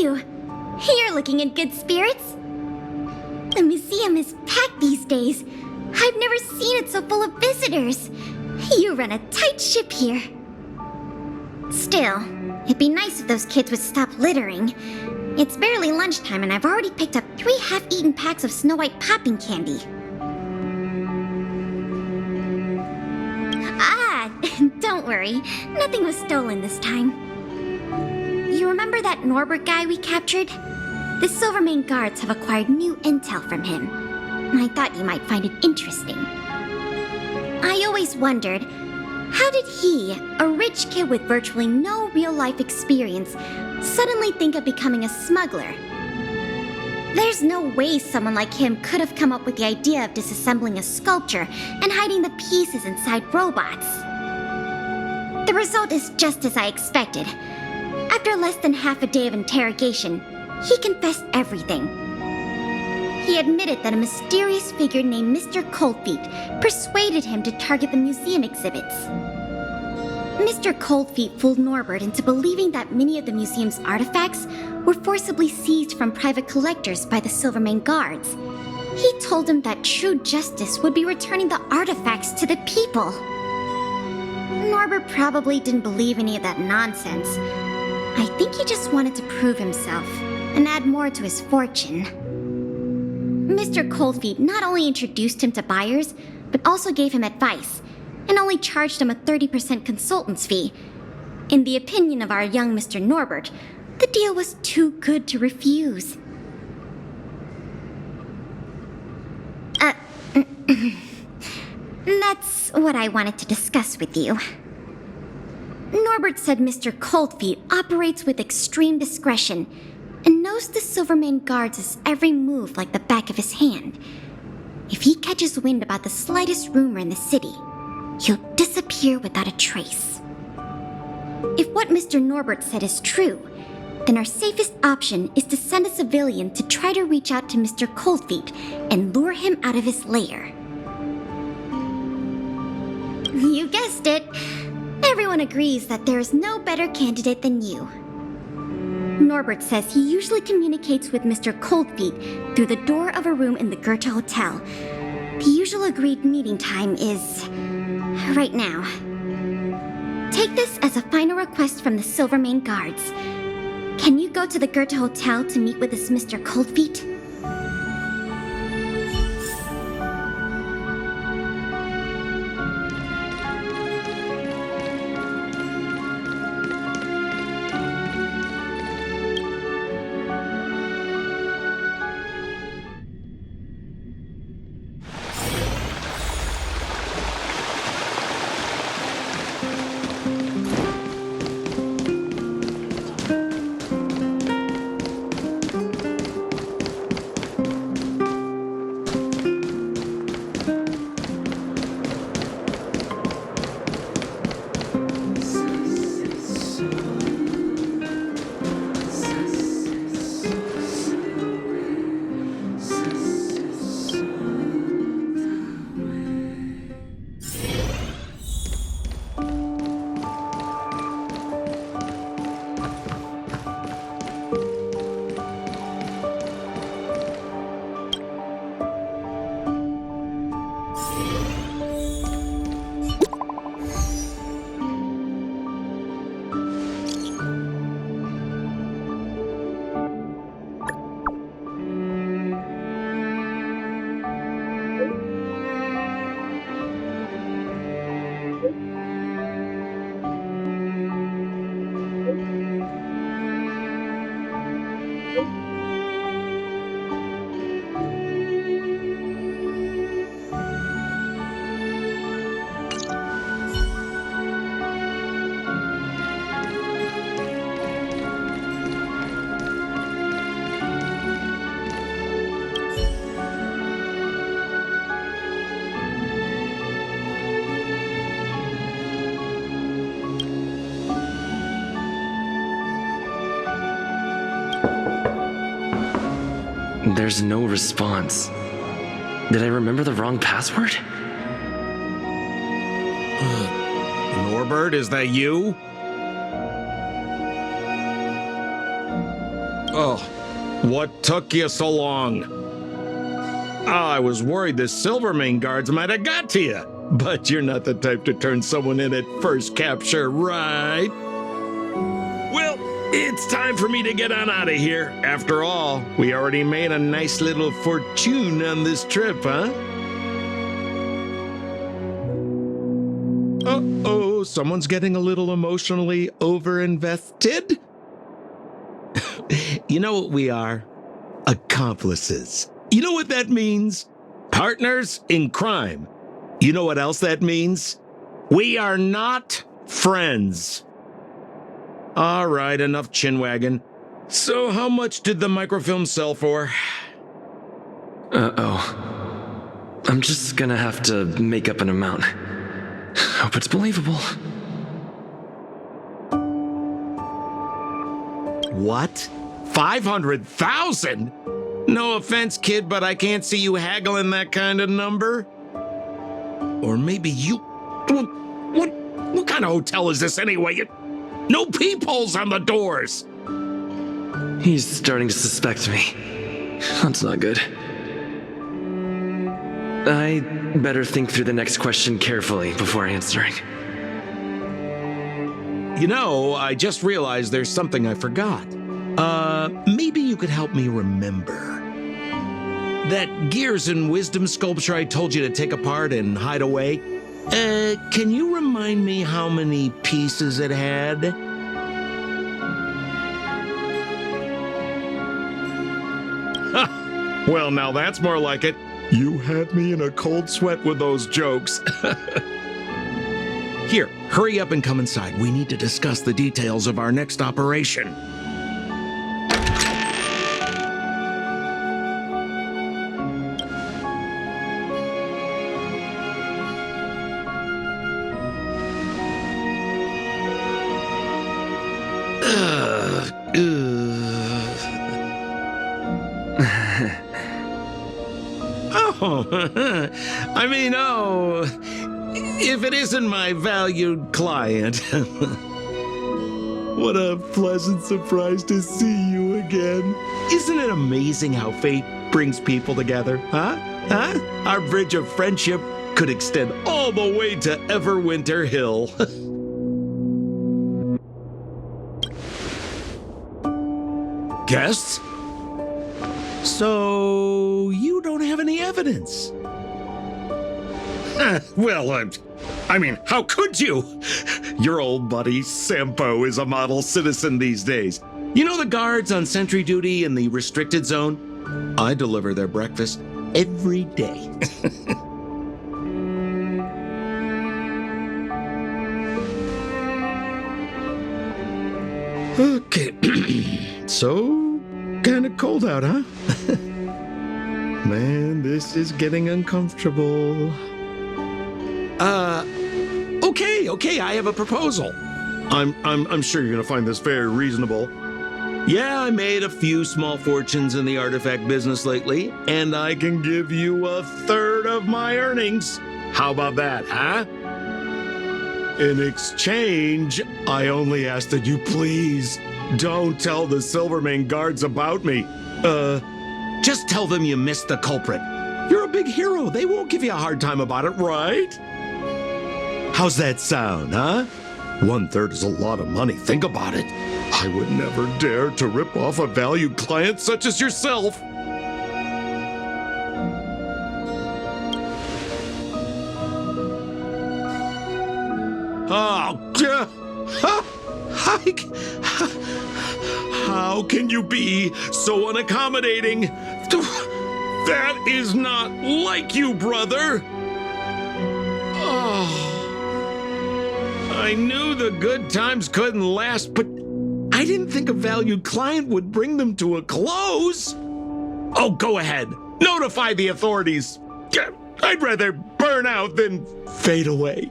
Phew! You're looking in good spirits. The museum is packed these days. I've never seen it so full of visitors. You run a tight ship here. Still, it'd be nice if those kids would stop littering. It's barely lunchtime and I've already picked up 3 half-eaten packs of Snow White popping candy. Ah, don't worry. Nothing was stolen this time. You remember that Norbert guy we captured? The Silvermane guards have acquired new intel from him. I thought you might find it interesting. I always wondered, how did he, a rich kid with virtually no real-life experience, suddenly think of becoming a smuggler? There's no way someone like him could have come up with the idea of disassembling a sculpture and hiding the pieces inside robots. The result is just as I expected. After less than half a day of interrogation, he confessed everything. He admitted that a mysterious figure named Mr. Coldfeet persuaded him to target the museum exhibits. Mr. Coldfeet fooled Norbert into believing that many of the museum's artifacts were forcibly seized from private collectors by the Silvermane guards. He told him that true justice would be returning the artifacts to the people. Norbert probably didn't believe any of that nonsense. I think he just wanted to prove himself and add more to his fortune. Mr. Coldfeet not only introduced him to buyers, but also gave him advice, and only charged him a 30% consultant's fee. In the opinion of our young Mr. Norbert, the deal was too good to refuse. That's what I wanted to discuss with you. Norbert said Mr. Coldfeet operates with extreme discretion and knows the Silvermane guards' every move like the back of his hand. If he catches wind about the slightest rumor in the city, he'll disappear without a trace. If what Mr. Norbert said is true, then our safest option is to send a civilian to try to reach out to Mr. Coldfeet and lure him out of his lair. You guessed it. Everyone agrees that there is no better candidate than you. Norbert says he usually communicates with Mr. Coldfeet through the door of a room in the Goethe Hotel. The usual agreed meeting time is right now. Take this as a final request from the Silvermane guards. Can you go to the Goethe Hotel to meet with this Mr. Coldfeet? There's no response. Did I remember the wrong password? Norbert, is that you? Oh, what took you so long? I was worried the Silvermane guards might have got to you. But you're not the type to turn someone in at first capture, right? Well, it's time for me to get on out of here. After all, we already made a nice little fortune on this trip, huh? Uh-oh, someone's getting a little emotionally overinvested? You know what we are? Accomplices. You know what that means? Partners in crime. You know what else that means? We are not friends. All right, enough chinwagging. So how much did the microfilm sell for? Uh-oh. I'm just gonna have to make up an amount. Hope it's believable. What? 500,000? No offense, kid, but I can't see you haggling that kind of number. Or maybe you... What kind of hotel is this anyway? No peepholes on the doors. He's starting to suspect me. That's not good. I better think through the next question carefully before answering. You know, I just realized there's something I forgot. Maybe you could help me remember. That Gears and Wisdom sculpture I told you to take apart and hide away. Can you remind me how many pieces it had? Well, now that's more like it. You had me in a cold sweat with those jokes. Here, hurry up and come inside. We need to discuss the details of our next operation. If it isn't my valued client. What a pleasant surprise to see you again. Isn't it amazing how fate brings people together, huh? Our bridge of friendship could extend all the way to Everwinter Hill. Guests? So, you don't have any evidence? Well, I mean, how could you? Your old buddy Sampo is a model citizen these days. You know the guards on sentry duty in the restricted zone? I deliver their breakfast every day. Okay. So, kind of cold out, huh? Man, this is getting uncomfortable. Okay, I have a proposal. I'm sure you're gonna find this very reasonable. Yeah, I made a few small fortunes in the artifact business lately, and I can give you 1/3 of my earnings. How about that, huh? In exchange, I only ask that you please don't tell the Silvermane guards about me. Just tell them you missed the culprit. You're a big hero. They won't give you a hard time about it, right? How's that sound, huh? 1/3 is a lot of money. Think about it. I would never dare to rip off a valued client such as yourself. How can you be so unaccommodating? That is not like you, brother. I knew the good times couldn't last, but I didn't think a valued client would bring them to a close. Oh, go ahead. Notify the authorities. I'd rather burn out than fade away.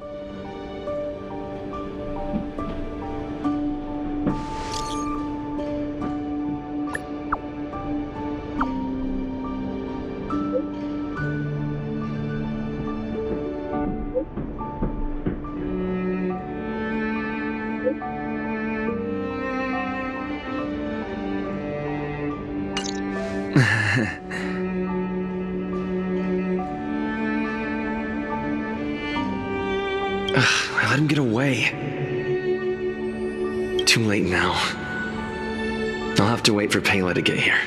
I let him get away. Too late now. I'll have to wait for Pela to get here.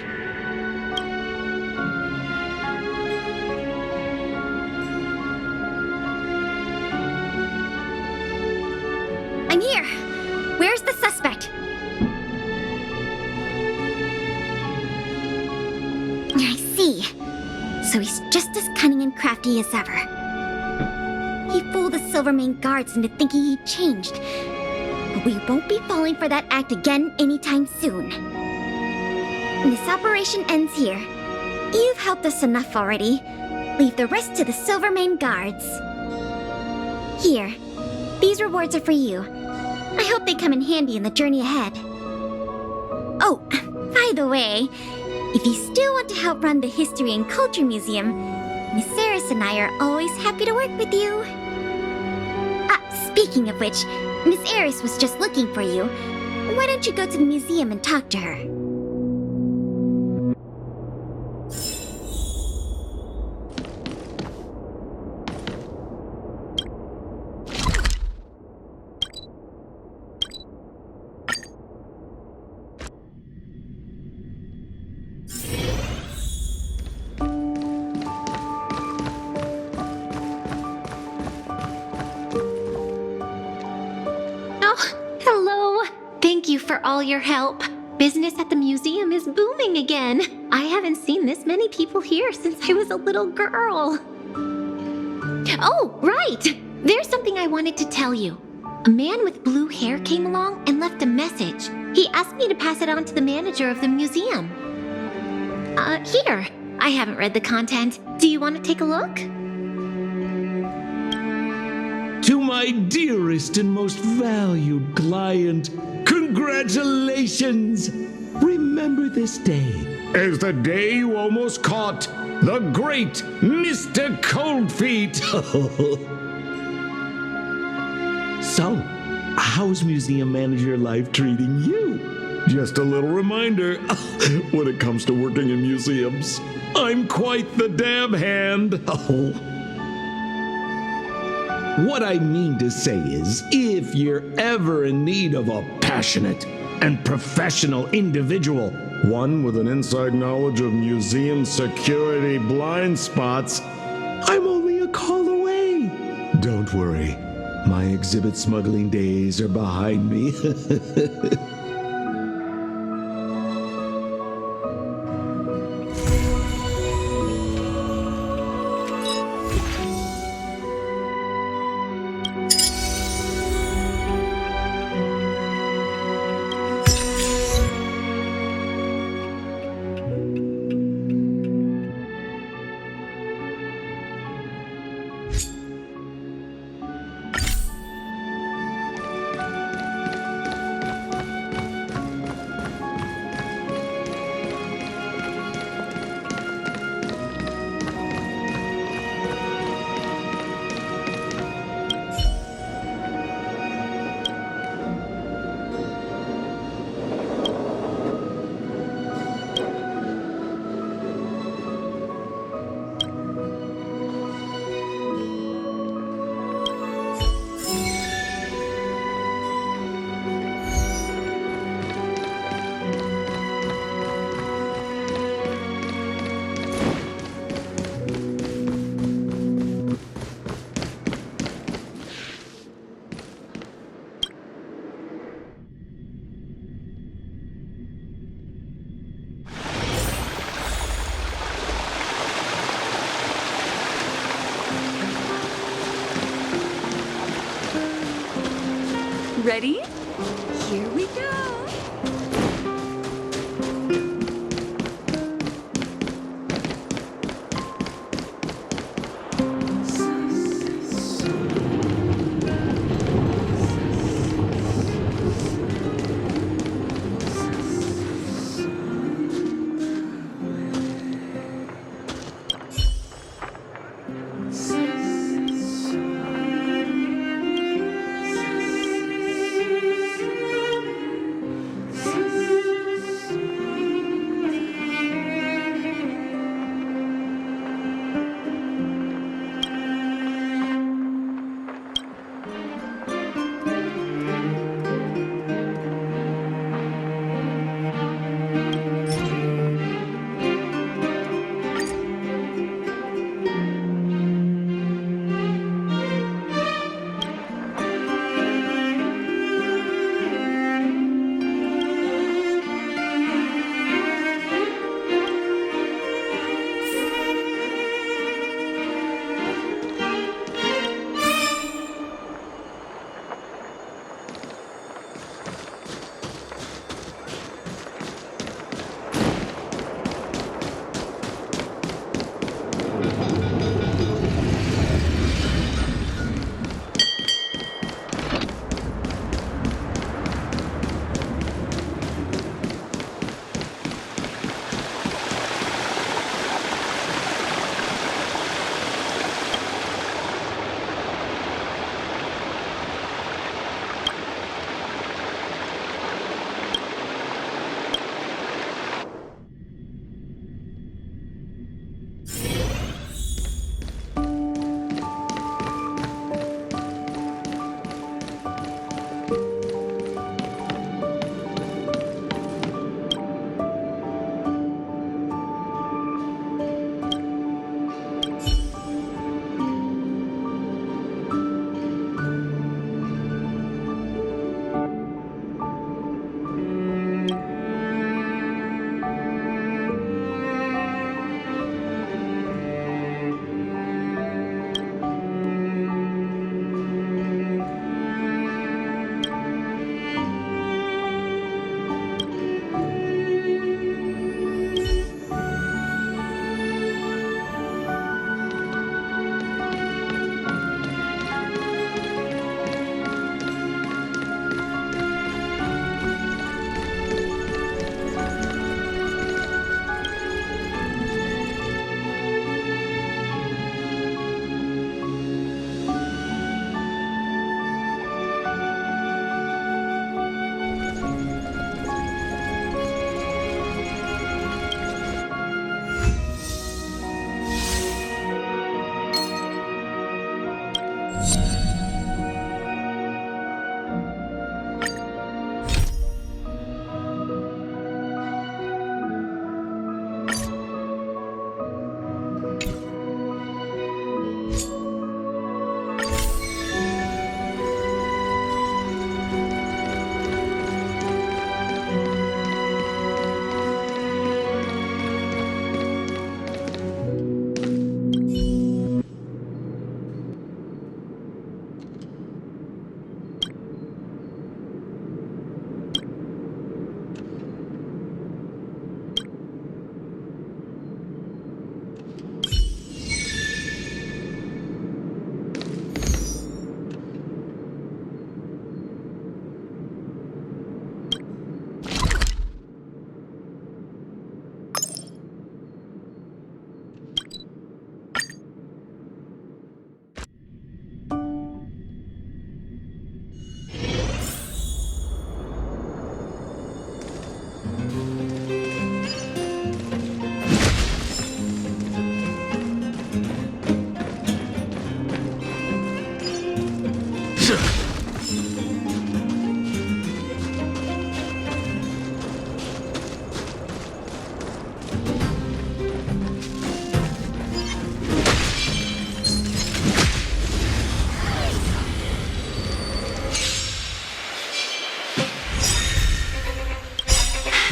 I'm here. Where's the suspect? I see. So he's just as cunning and crafty as ever. He fooled the Silvermane guards into thinking he'd changed. But we won't be falling for that act again anytime soon. This operation ends here. You've helped us enough already. Leave the rest to the Silvermane guards. Here. These rewards are for you. I hope they come in handy in the journey ahead. Oh, by the way, if you still want to help run the History and Culture Museum, Miss Eris and I are always happy to work with you. Speaking of which, Miss Eris was just looking for you. Why don't you go to the museum and talk to her? Thank you for all your help. Business at the museum is booming again. I haven't seen this many people here since I was a little girl. Oh, right! There's something I wanted to tell you. A man with blue hair came along and left a message. He asked me to pass it on to the manager of the museum. Here. I haven't read the content. Do you want to take a look? To my dearest and most valued client, congratulations! Remember this day as the day you almost caught the great Mr. Coldfeet. So, how's museum manager life treating you? Just a little reminder, when it comes to working in museums, I'm quite the dab hand. What I mean to say is, if you're ever in need of a passionate and professional individual, one with an inside knowledge of museum security blind spots, I'm only a call away. Don't worry, my exhibit smuggling days are behind me. Ready? Here we go.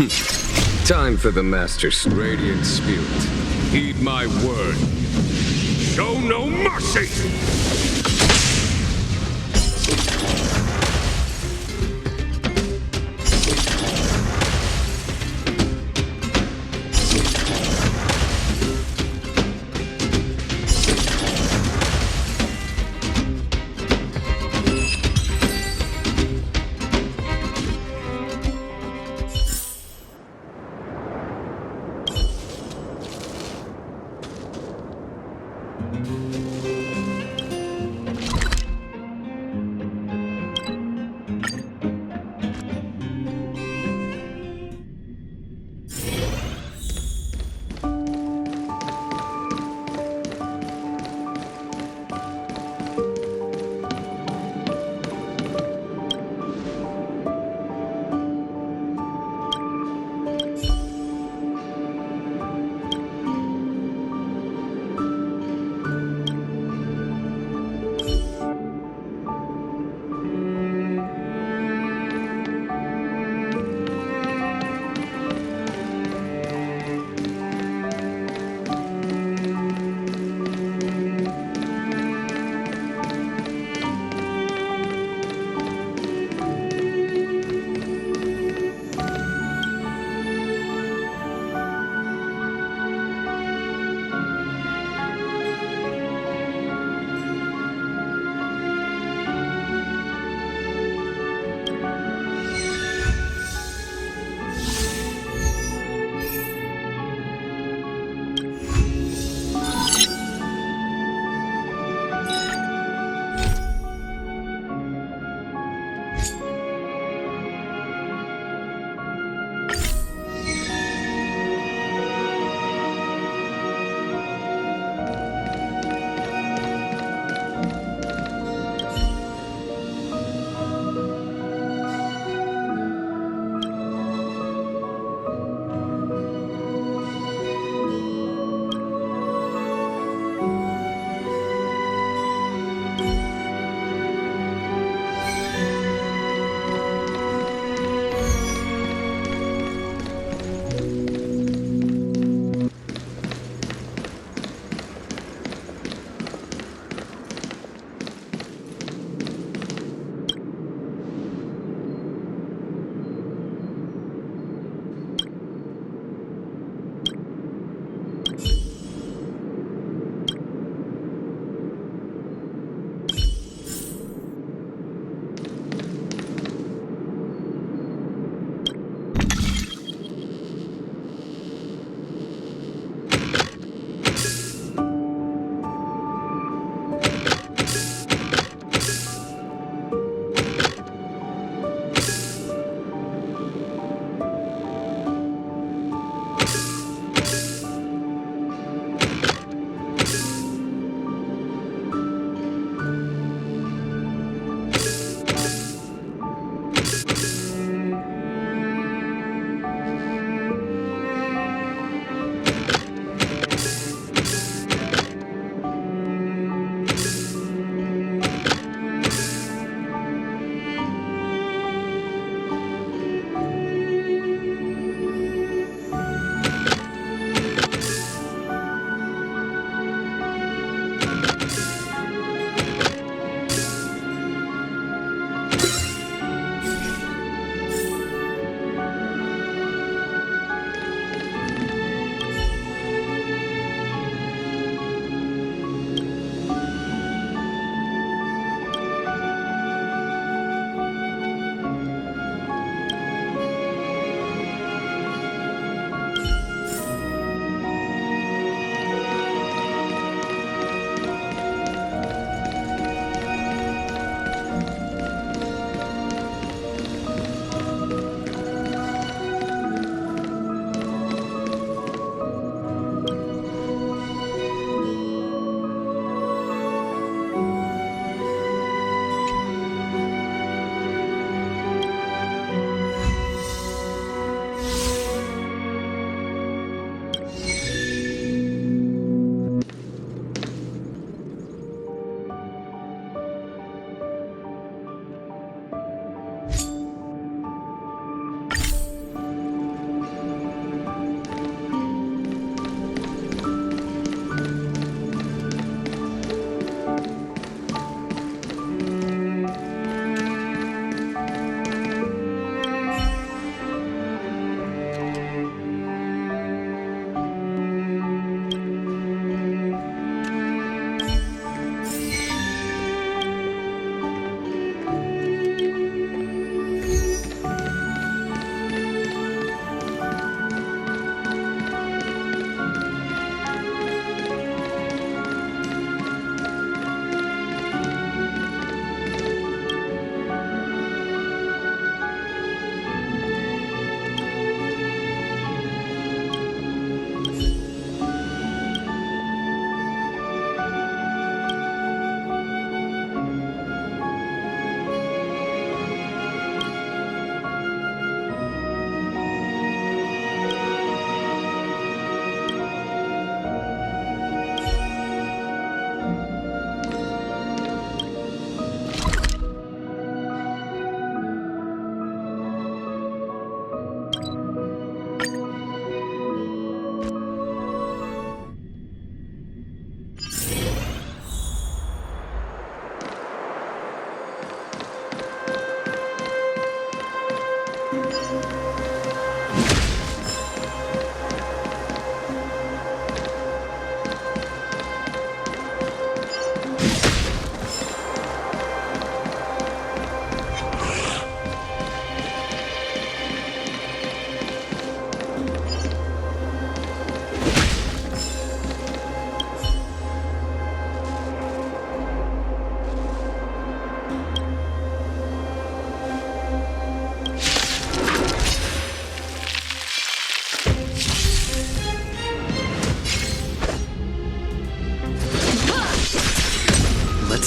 Time for the Master's radiant spirit. Heed my word. Show no mercy!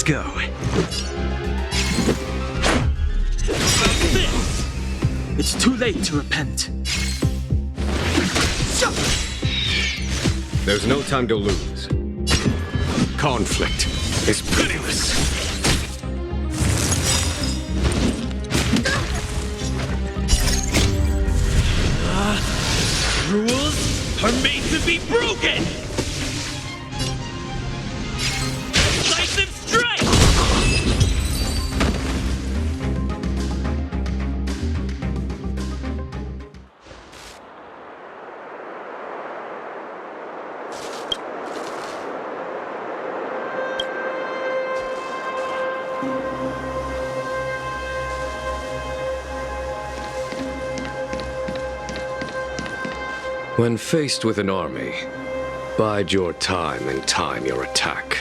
go. It's too late to repent. There's no time to lose. Conflict is pitiless. Rules are made to be broken! Decisive strike! When faced with an army, bide your time and time your attack.